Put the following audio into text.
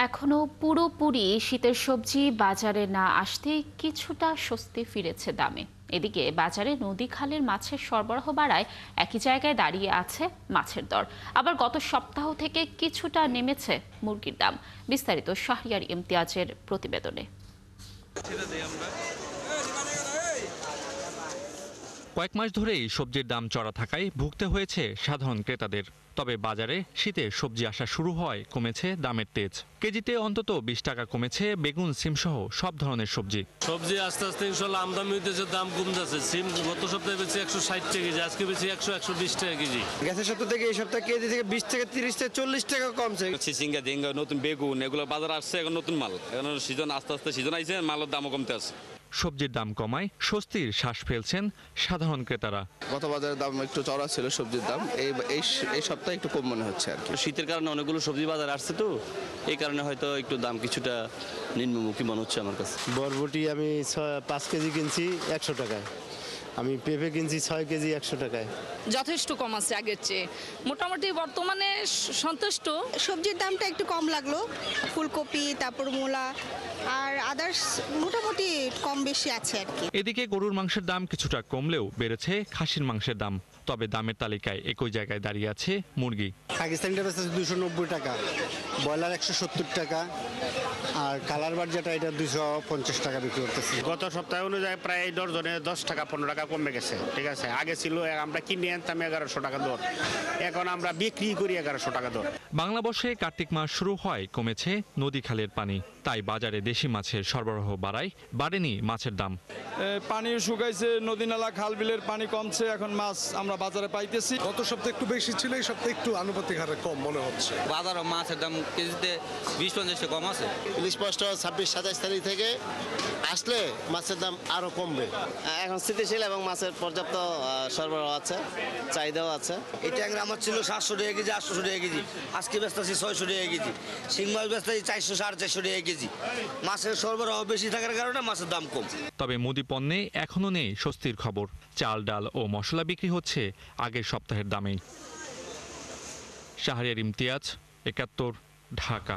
এখনো পুরোপুরি শীতের সবজি বাজারে না আসতেই কিছুটা স্বস্তি ফিরেছে দামে। এদিকে বাজারে নদী খালের মাছের সরবরাহ বাড়ায় একই জায়গায় দাঁড়িয়ে আছে মাছের দর। আবার গত সপ্তাহ থেকে কিছুটা নেমেছে মুরগির দাম। বিস্তারিত শাহরিয়ার ইমতিয়াজের প্রতিবেদনে। কয়েক মাস ধরেই সবজির দাম চড়া থাকায় ভুগতে হয়েছে সাধারণ ক্রেতাদের। তবে বাজারে শীতে সবজি আসা শুরু হয় কমেছে দামের তেজ। কেজিতে অন্তত 20 টাকা কমেছে বেগুন, সিম সহ সব ধরনের সবজি। সবজি আস্তে আস্তে ইনশাল্লাহ আমদানি হইতেছে, দাম কম যাচ্ছে। সিম গত সপ্তাহে বেশি 160 টাকা কেজি, আজকে বেশি 100-120 টাকা কেজি। গেছে সপ্তাহ থেকে এই সপ্তাহে কেজি থেকে 20 থেকে 30 থেকে 40 টাকা কমছে। চিচিঙ্গা, ঝিঙ্গা, নতুন বেগুন এগুলো বাজার আসছে, এখন নতুন মাল, এখন সিজন আস্তে আস্তে সিজন আইছে, মালের দামও কমতে আছে। সবজির দাম কমায় স্বস্তির শ্বাস ফেলছেন সাধারণ ক্রেতারা। গত বাজারের দাম একটু চড়া ছিল সবজির দাম, এই সপ্তাহে একটু কম মনে হচ্ছে আর কি। শীতের কারণে অনেকগুলো সবজি বাজার আসছে, তো এই কারণে হয়তো একটু দাম কিছুটা নিম্নমুখী মনে হচ্ছে আমার কাছে। বরবটি আমি 5 কেজি কিনছি 100 টাকায়, আমি পেঁপে কিনছি 6 কেজি 100 টাকায়। যথেষ্ট কম আছে আগের চেয়ে, মোটামুটি বর্তমানে সন্তুষ্ট। সবজির দামটা একটু কম লাগলো, ফুলকপি, তারপর মূলা আর আদার্স মোটামুটি কম বেশি আছে আর কি। এদিকে গরুর মাংসের দাম কিছুটা কমলেও বেড়েছে খাসির মাংসের দাম। তবে দামের তালিকায় একই জায়গায় দাঁড়িয়ে আছে মুরগি। পাকিস্তানিটা বেচা 290 টাকা, ব্রয়লার 170 টাকা, আর কালার বার যেটা এটা 250 টাকা বিক্রি করতেছি। গত সপ্তাহ অনুযায়ী প্রায় ডজনে 10 টাকা 15 টাকা কমে গেছে। ঠিক আছে, আগে ছিল আমরা কিনে আনতাম 1100 টাকা দর, এখন আমরা বিক্রি করি 1100 টাকা দর। বাংলাদেশে কার্তিক মাস শুরু হয় কমেছে নদী খালের পানি, তাই বাজারে দেশি মাছের সরবরাহ বাড়ায় বাড়েনি মাছের দাম। পানি শুকাইছে, নদী নালা খাল বিলের পানি কমছে, এখন মাছ আমরা বাজারে পাইতেছি। গত সপ্তাহে একটু বেশি ছিল, এই সপ্তাহে একটু আনুপাতিক হারে কম মনে হচ্ছে। বাজারে মাছের দাম কেজিতে 20-50 টাকা কম আছে। স্পষ্ট 26-27 তারিখ থেকে আসলে মাছের দাম আরো কমবে। এখন স্থিতিশীল এবং মাছের পর্যাপ্ত সরবরাহ আছে, চাহিদাও আছে। এই ট্যাংরা আমার ছিল 700 টাকা কেজি, 800 টাকা কেজি, আজকে বেচতেছি 600 টাকা কেজি। শিং মাছ বেচতেছি 400-450 টাকা কেজি। মাছের সরবরাহ বেশি থাকার কারণে মাছের দাম কম। তবে মুদি পণ্যে এখনো নেই স্বস্তির খবর। চাল, ডাল ও মশলা বিক্রি হচ্ছে আগের সপ্তাহের দামেই। শাহরিয়ার ইমতিয়াজ, 71, ঢাকা।